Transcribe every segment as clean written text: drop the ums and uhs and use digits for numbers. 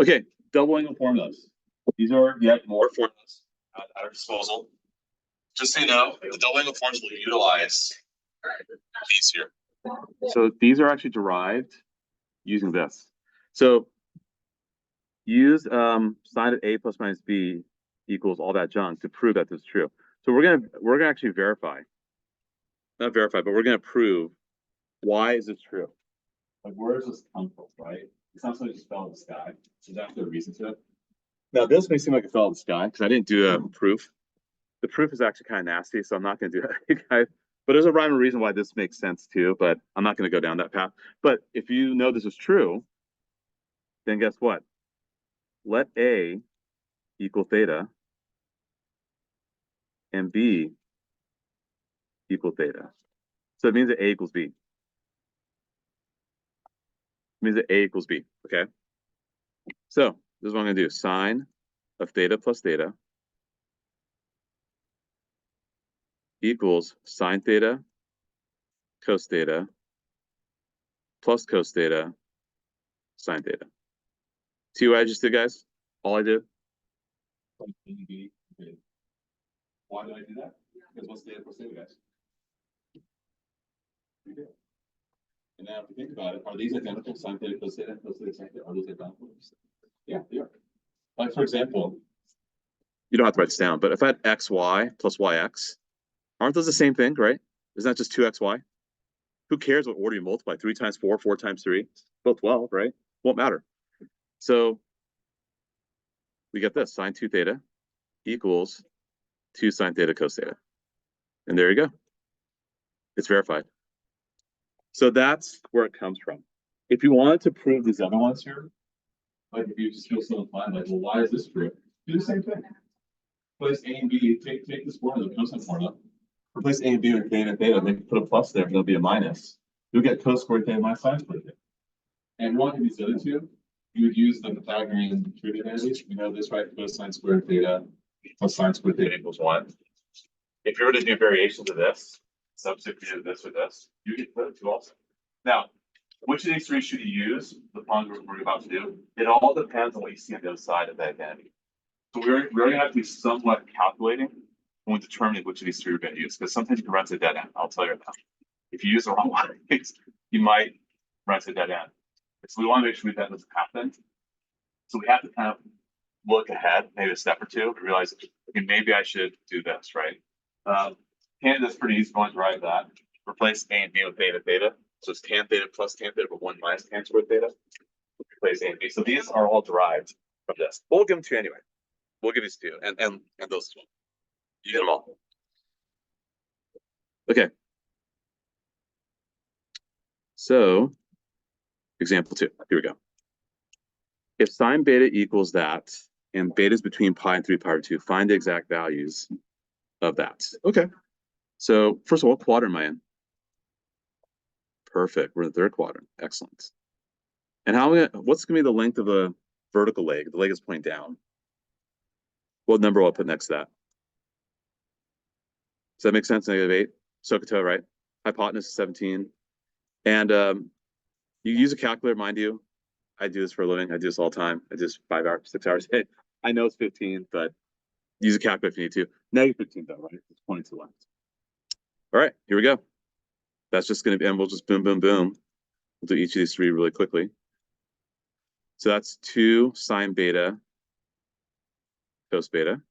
Okay, double angle formulas. These are yet more formulas at our disposal. Just so you know, the double angle formulas will utilize these here. So these are actually derived using this. So use sine of a plus minus b equals all that junk to prove that this is true. So we're gonna actually verify, not verify, but we're gonna prove why is this true. Like where does this come from, right? It's not something that just fell in the sky. There's actually a reason to it. Now this may seem like it fell in the sky because I didn't do a proof. The proof is actually kind of nasty, so I'm not going to do that, guys. But there's a rhyme and reason why this makes sense too, but I'm not going to go down that path. But if you know this is true, then guess what? Let A equal theta and B equal theta. So it means that A equals B. It means that A equals B, okay? So this is what I'm going to do. Sine of theta plus theta equals sine theta cos theta plus cos theta sine theta. See what I just did, guys? All I did? Why did I do that? Because what's theta plus theta, guys? We do. And now if you think about it, are these identical? Sine theta cos theta, sine theta, are those identical? Yeah, they are. Like for example, you don't have to write this down, but if I had xy plus yx, aren't those the same thing, right? Isn't that just 2xy? Who cares what order you multiply? 3 times 4, 4 times 3, both 12, right? Won't matter. So we get this, sine 2 theta equals 2 sine theta cos theta. And there you go. It's verified. So that's where it comes from. If you wanted to prove these other ones here, like if you just feel so inclined, like, well, why is this true? Do the same thing. Replace A and B, take this formula, the cosine formula. Replace A and B with theta and theta, then put a plus there, and there'll be a minus. You'll get cos squared theta minus sine squared theta. And one of these other two, you would use the Pythagorean truth advantage. We know this, right? Cosine squared theta plus sine squared theta equals 1. If you were to do variations of this, substitute this with this, you get the two also. Now, which of these three should you use? The problems we're about to do. It all depends on what you see on the other side of that identity. So we're going to have to be somewhat calculating when determining which of these three we're going to use, because sometimes you can run to a dead end. I'll tell you that. If you use the wrong one, you might run to a dead end. So we want to make sure that doesn't happen. So we have to kind of look ahead, maybe a step or two, and realize, okay, maybe I should do this, right? Canada's pretty easy going to write that. Replace A and B with theta theta. So it's tan theta plus tan theta, but 1 minus tan squared theta. Replace A and B. So these are all derived from this. We'll give them to you anyway. We'll give these to you, and those two. You get them all. Okay. So, example 2. Here we go. If sine beta equals that, and beta is between pi and 3 pi over 2, find the exact values of that. Okay. So, first of all, what quadrant am I in? Perfect. We're in the third quadrant. Excellent. And what's going to be the length of the vertical leg? The leg is pointing down. What number will I put next to that? Does that make sense? -8. SOHCAHTOA, right? Hypotenuse is 17. And you use a calculator, mind you. I do this for a living. I do this all the time. I do this 5 hours, 6 hours a day. I know it's 15, but use a calculator if you need to. -15 though, right? It's 22 left. All right, here we go. That's just going to be, and we'll just boom, boom, boom. We'll do each of these three really quickly. So that's 2 sine beta cos beta.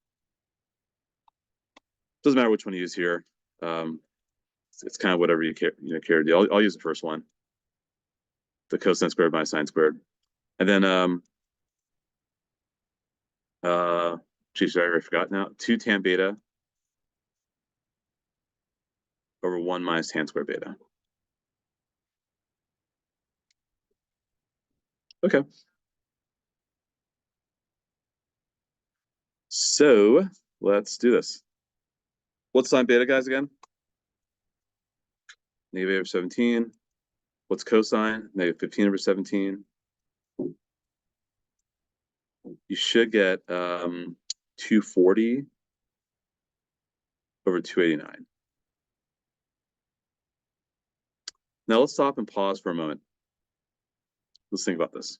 Doesn't matter which one you use here. It's kind of whatever you care to do. I'll use the first one. The cosine squared minus sine squared. And then geez, I already forgot now. 2 tan beta over 1 minus tan squared beta. Okay. So let's do this. What's sine beta, guys, again? -8/17. What's cosine? -15/17. You should get 240 over 289. Now let's stop and pause for a moment. Let's think about this.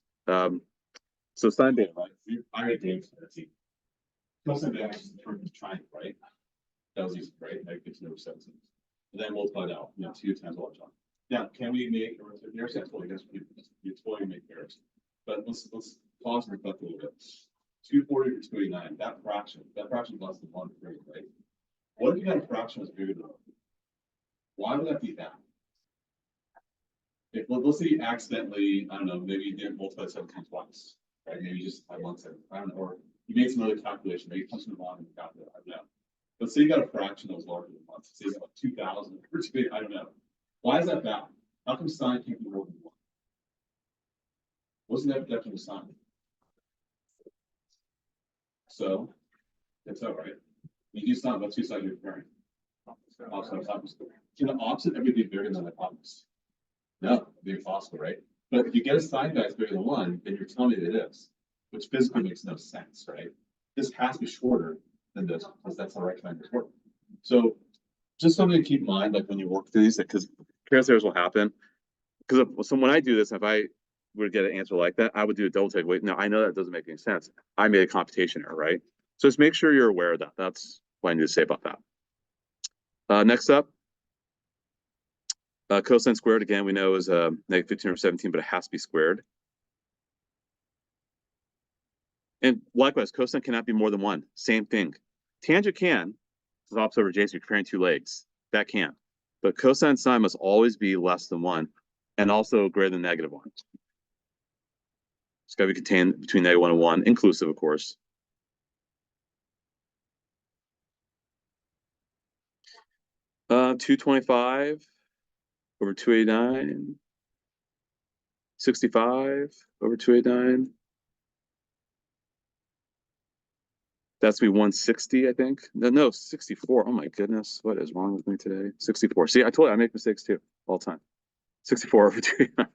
So sine beta, right? I read Dave's fancy. Cosine beta is the term of triangle, right? That was easy, right? That gets no 17. And then multiply that out, 2 times large one. Now, can we make a intercept? Well, I guess you totally make errors. But let's pause and reflect a little bit. 240 to 289, that fraction is less than 1 degree, right? What if you got a fraction that's bigger than 1? Why would that be that? If let's say you accidentally, I don't know, maybe you didn't multiply 17 twice, right? Maybe you just had 1/7, I don't know, or you made some other calculation, maybe you punched in the wrong calculator, I don't know. Let's say you got a fraction that was larger than 1, say it's like 2,000 or 2, I don't know. Why is that bad? How come sine can't be more than 1? What's the definition of sine? So that's all right. You do sine, but 2 sides you're comparing. Opposite. Can the opposite ever be bigger than the hypotenuse? No, it'd be impossible, right? But if you get a sine that's bigger than 1, then you're telling me that it is, which physically makes no sense, right? This has to be shorter than this because that's the right triangle to work. So just something to keep in mind, like when you work through these, because here's will happen. Because when I do this, if I were to get an answer like that, I would do a double take. Wait, no, I know that doesn't make any sense. I made a computation error, right? So just make sure you're aware of that. That's what I need to say about that. Next up, cosine squared, again, we know is negative 15 over 17, but it has to be squared. And likewise, cosine cannot be more than 1. Same thing. Tangent can, it's opposite over adjacent, you're comparing 2 legs. That can. But cosine sine must always be less than 1 and also greater than -1. It's got to be contained between -1 and 1, inclusive, of course. Uh, 225 over 289. 65 over 289. That's be 160, I think. No, 64. Oh my goodness, what is wrong with me today? 64. See, I told you I make mistakes too all the time. 64 over 289.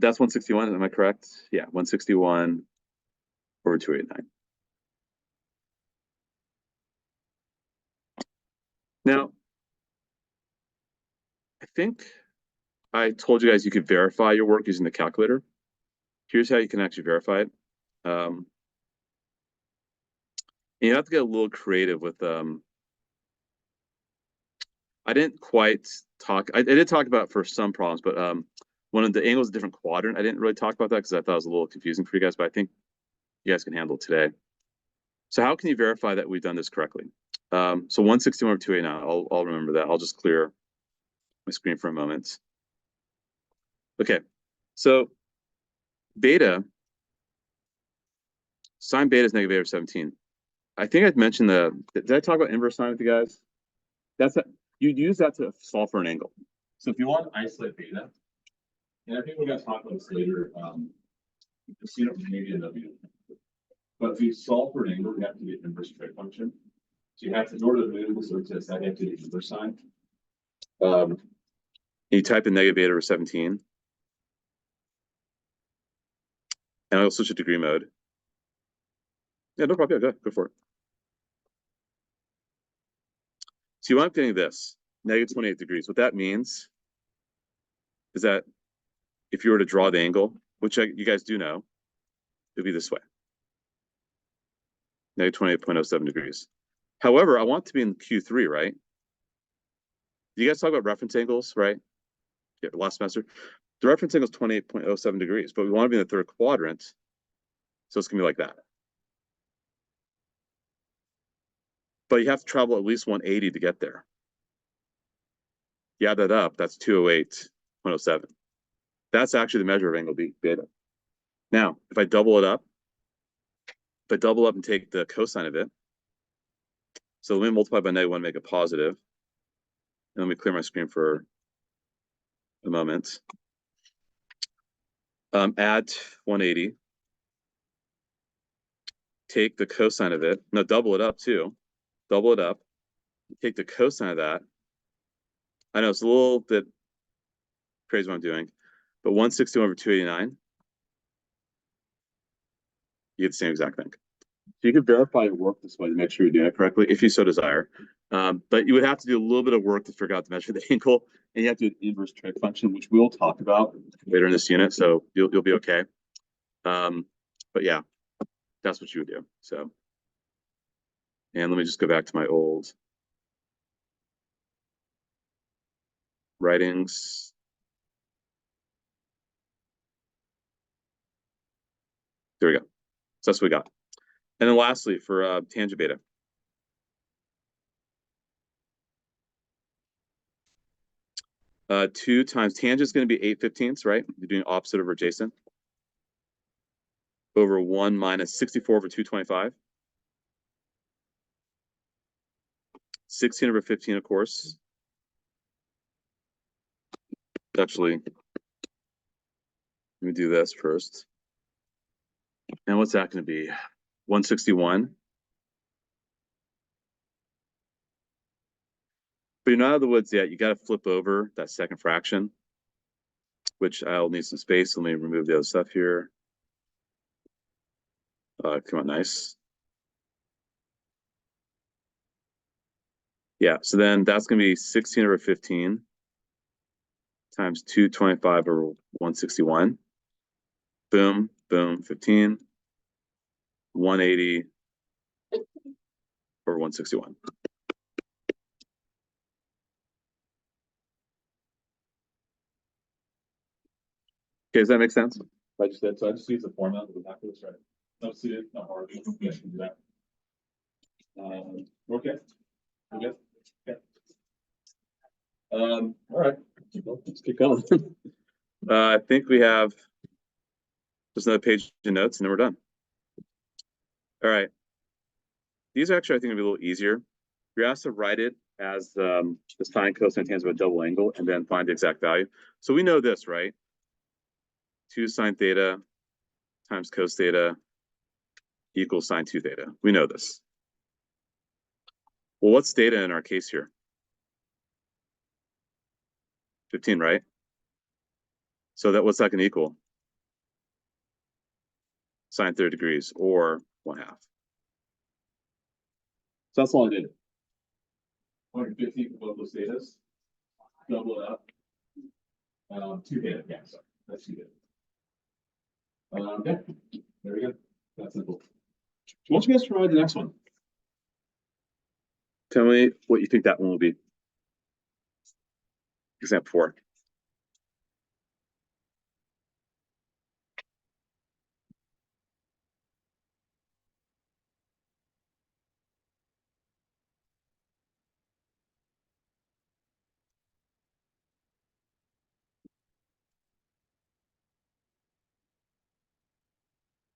That's 161. Am I correct? Yeah, 161 over 289. Now, I think I told you guys you could verify your work using the calculator. Here's how you can actually verify it. You have to get a little creative with I didn't quite talk. I did talk about it for some problems, but one of the angles, a different quadrant. I didn't really talk about that because I thought it was a little confusing for you guys, but I think you guys can handle it today. So how can you verify that we've done this correctly? So 161 over 289. I'll remember that. I'll just clear my screen for a moment. Okay, so beta, sine beta is negative 8 over 17. I think I'd mentioned did I talk about inverse sine with you guys? You'd use that to solve for an angle. So if you want to isolate beta, and I think we're going to talk about this later, you'll see it maybe in W. But if you solve for an angle, you have to get an inverse trig function. So you have to, in order to move this to that, you have to get inverse sine. You type in negative 8 over 17. And I'll switch to degree mode. Yeah, no problem. Yeah, go for it. So you wind up getting this, negative 28 degrees. What that means is that if you were to draw the angle, which you guys do know, it would be this way. Negative 28.07 degrees. However, I want to be in Q3, right? You guys talk about reference angles, right? Yeah, last semester. The reference angle is 28.07 degrees, but we want to be in the third quadrant. So it's going to be like that. But you have to travel at least 180 to get there. You add that up, that's 208.07. That's actually the measure of angle beta. Now, if I double it up, and take the cosine of it, so let me multiply by -1, make it positive. And let me clear my screen for a moment. Add 180. Take the cosine of it. No, double it up too. Double it up. Take the cosine of that. I know it's a little bit crazy what I'm doing, but 161 over 289. You get the same exact thing. So you can verify your work this way to make sure you're doing it correctly, if you so desire. But you would have to do a little bit of work to figure out to measure the angle, and you have to do an inverse trig function, which we'll talk about later in this unit. So you'll be okay. But yeah, that's what you would do. So, and let me just go back to my old writings. There we go. So that's what we got. And then lastly, for tangent beta. 2 times tangent is going to be 8/15, right? You're doing opposite over adjacent. Over 1 minus 64 over 225. 16 over 15, of course. Actually, let me do this first. And what's that going to be? 161. But you're not out of the woods yet. You got to flip over that second fraction, which I'll need some space. Let me remove the other stuff here. Come on, nice. Yeah, so then that's going to be 16 over 15 times 225 over 161. Boom, boom, 15. 180 over 161. Okay, does that make sense? I just did. So I just use the formula of the calculus, right? No suited, no hard. Yeah, can do that. Okay. Okay. Okay. All right. Let's keep going. I think we have just another page of notes, and then we're done. All right. These actually, I think, will be a little easier. You're asked to write it as the sine, cosine, tangent of a double angle, and then find the exact value. So we know this, right? 2 sine theta times cos theta equals sine 2 theta. We know this. Well, what's theta in our case here? 15, right? So that what's that going to equal? Sine 30 degrees, or 1/2. So that's all I did. 150 for both those thetas. Double it up. 2 theta. Yeah, sorry. That's 2 theta. Okay. There we go. That's simple. Why don't you guys try the next one? Tell me what you think that one will be. Example 4.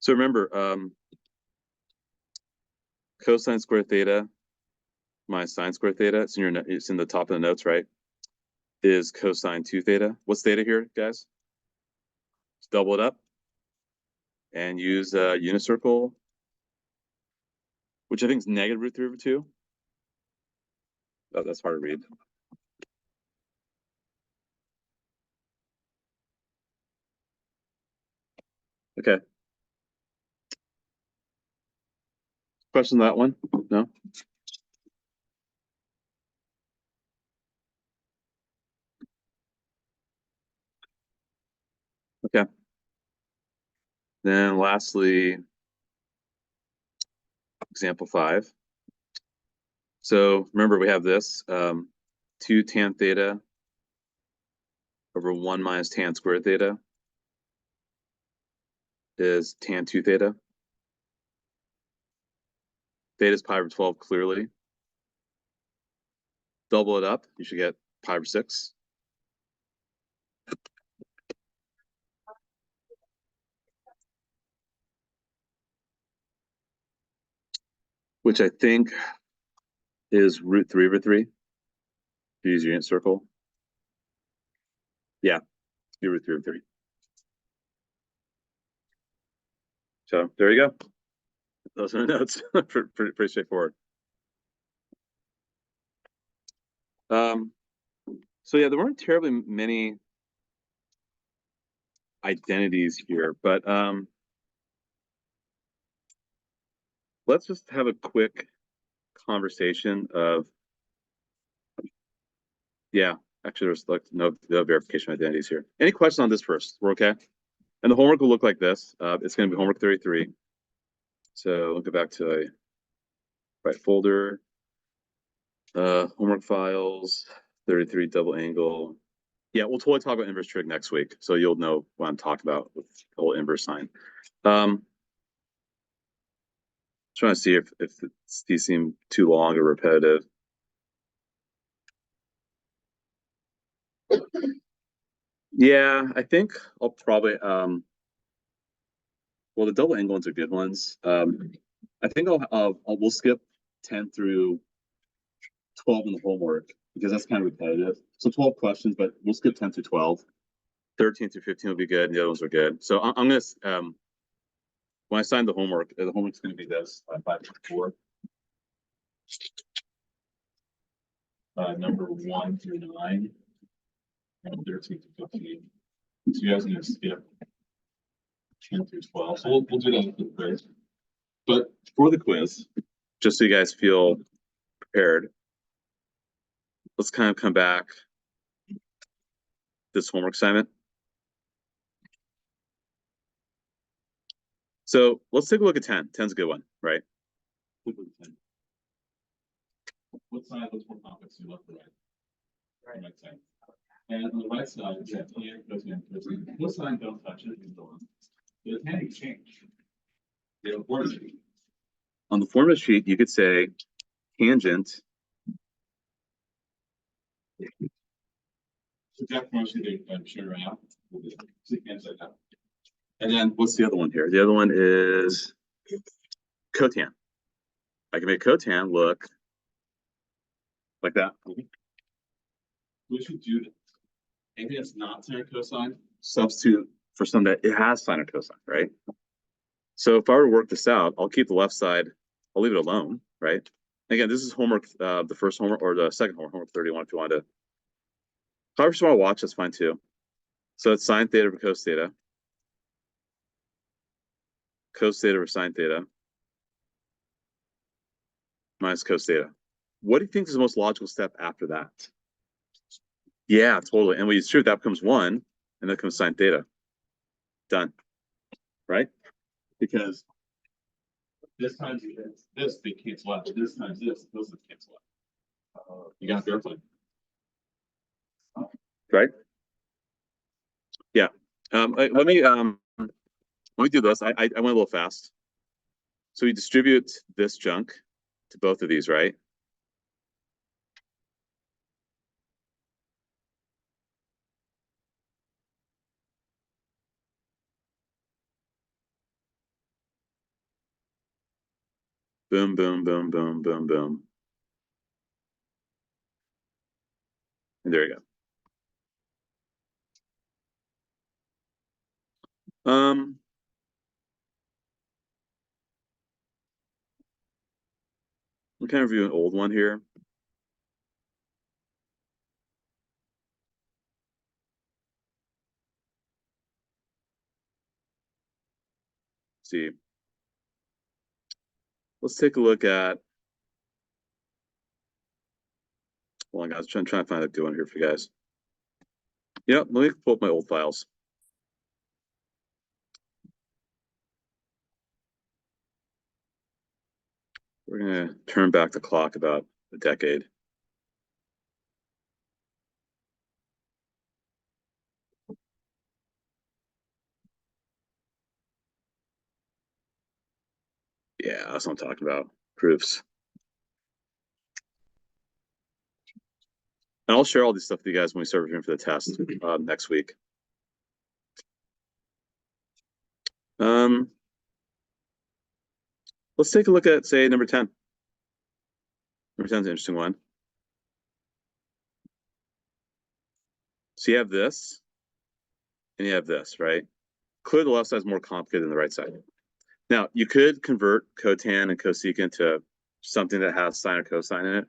So remember, cosine squared theta minus sine squared theta. It's in the top of the notes, right? Is cosine 2 theta. What's theta here, guys? Just double it up and use a unit circle, which I think is negative root 3 over 2. Oh, that's hard to read. Okay. Question on that one? No? Okay. Then lastly, example 5. So remember we have this 2 tan theta over 1 minus tan squared theta is tan 2 theta. Theta is pi over 12 clearly. Double it up, you should get pi over 6. Which I think is root 3 over 3. Use your unit circle. Yeah, root 3 over 3. So there you go. Those are the notes. pretty straightforward. So yeah, there weren't terribly many identities here, but let's just have a quick conversation of, yeah, actually there's like no verification identities here. Any questions on this first? We're okay? And the homework will look like this. It's going to be homework 33. So we'll go back to a right folder. Homework files, 33 double angle. Yeah, we'll totally talk about inverse trig next week. So you'll know what I'm talking about with the whole inverse sign. Trying to see if these seem too long or repetitive. Yeah, I think I'll probably well, the double angle ones are good ones. I think we'll skip 10 through 12 in the homework because that's kind of repetitive. So 12 questions, but we'll skip 10 through 12. 13 through 15 will be good, and the other ones are good. So I'm gonna when I assign the homework's gonna be this 5.4. Number 1 through 9, and 13 to 15. So you guys are gonna skip 10 through 12. So we'll do that for the quiz. But for the quiz, just so you guys feel prepared, let's kind of come back this homework assignment. So let's take a look at 10. 10's a good one, right? What side looks more complex? You left or right? Right side. And on the right side, you have tan, cosine, cosine. What side don't touch it? The tan change. They have a formula sheet. On the formula sheet, you could say tangent. So Jeff wants you to share out. So you can't say that. And then what's the other one here? The other one is cotan. I can make cotan look like that. We should do this. Anything that's not sine or cosine, substitute for something that it has sine or cosine, right? So if I were to work this out, I'll keep the left side, I'll leave it alone, right? Again, this is homework, the first homework or the second homework 31 if you want to. However you want to watch, that's fine too. So it's sine theta over cos theta. Cos theta over sine theta. Minus cos theta. What do you think is the most logical step after that? Yeah, totally. And when you distribute, that becomes 1, and that comes sine theta. Done. Right? Because this times this, they cancel out. This times this, those cancel out. You got verify. Right? Yeah. Let me do this. I went a little fast. So we distribute this junk to both of these, right? Boom, boom, boom, boom, boom, boom. And there you go. I'm kind of reviewing an old one here. Let's see. Let's take a look at. Hold on, guys. I'm trying to find a good one here for you guys. Yep, let me pull up my old files. We're gonna turn back the clock about a decade. Yeah, that's what I'm talking about. Proofs. And I'll share all this stuff with you guys when we start reviewing for the test next week. Let's take a look at, say, number 10. Number 10 is an interesting one. So you have this, and you have this, right? Clearly, the left side is more complicated than the right side. Now, you could convert cotan and cosecant to something that has sine or cosine in it,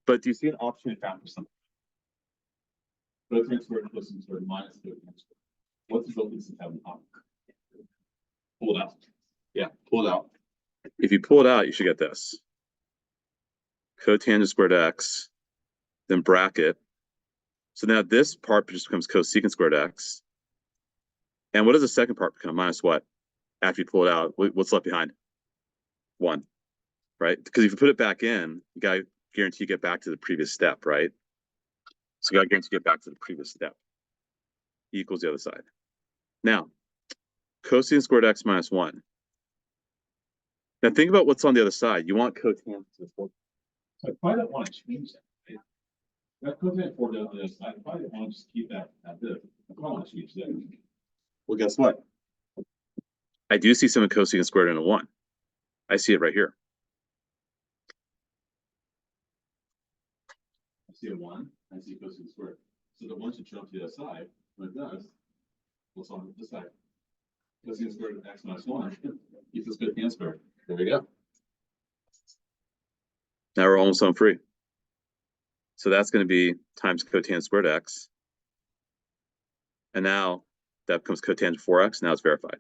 but do you see an opportunity found for something? Cotan squared plus squared minus cotan squared. What's the result of having an pull it out? Yeah, pull it out. If you pull it out, you should get this. Cotangent squared x, then bracket. So now this part just becomes cosecant squared x. And what does the second part become? Minus what? After you pull it out, what's left behind? 1, right? Because if you put it back in, you got to guarantee you get back to the previous step, right? So you got to guarantee you get back to the previous step. Equals the other side. Now, cosine squared x minus 1. Now think about what's on the other side. You want cotangent to the 4. So I probably don't want to change that. Right? That cosine 4 down on the other side. I probably don't want to just keep that at this. I don't want to change that. Well, guess what? I do see some cosine squared into 1. I see it right here. I see a 1. I see cosine squared. So the 1 should jump to the other side. When it does, what's on this side? Cosine squared of x minus 1 equals cotangent squared. There we go. Now we're almost home free. So that's going to be times cotangent squared x. And now that becomes cotangent 4x. Now it's verified.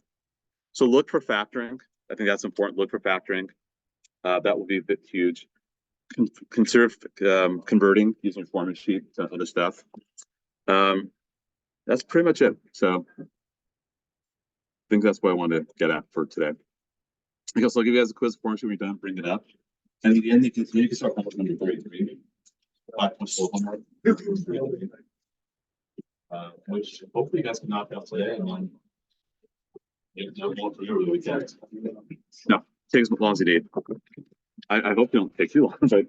So look for factoring. I think that's important. Look for factoring. That will be a bit huge. Consider converting using your formula sheet to other stuff. That's pretty much it. So I think that's what I wanted to get at for today. I guess I'll give you guys a quiz formula sheet when you're done, bring it up. And at the end, you can start homework number 3. 5.4 homework. Which hopefully you guys can knock out today. And then no more for you over the weekend. No, takes as long as you need. I hope they don't take too long, but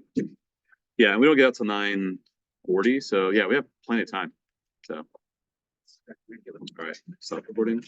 yeah, we don't get out till 9:40. So yeah, we have plenty of time. So all right, stop recording.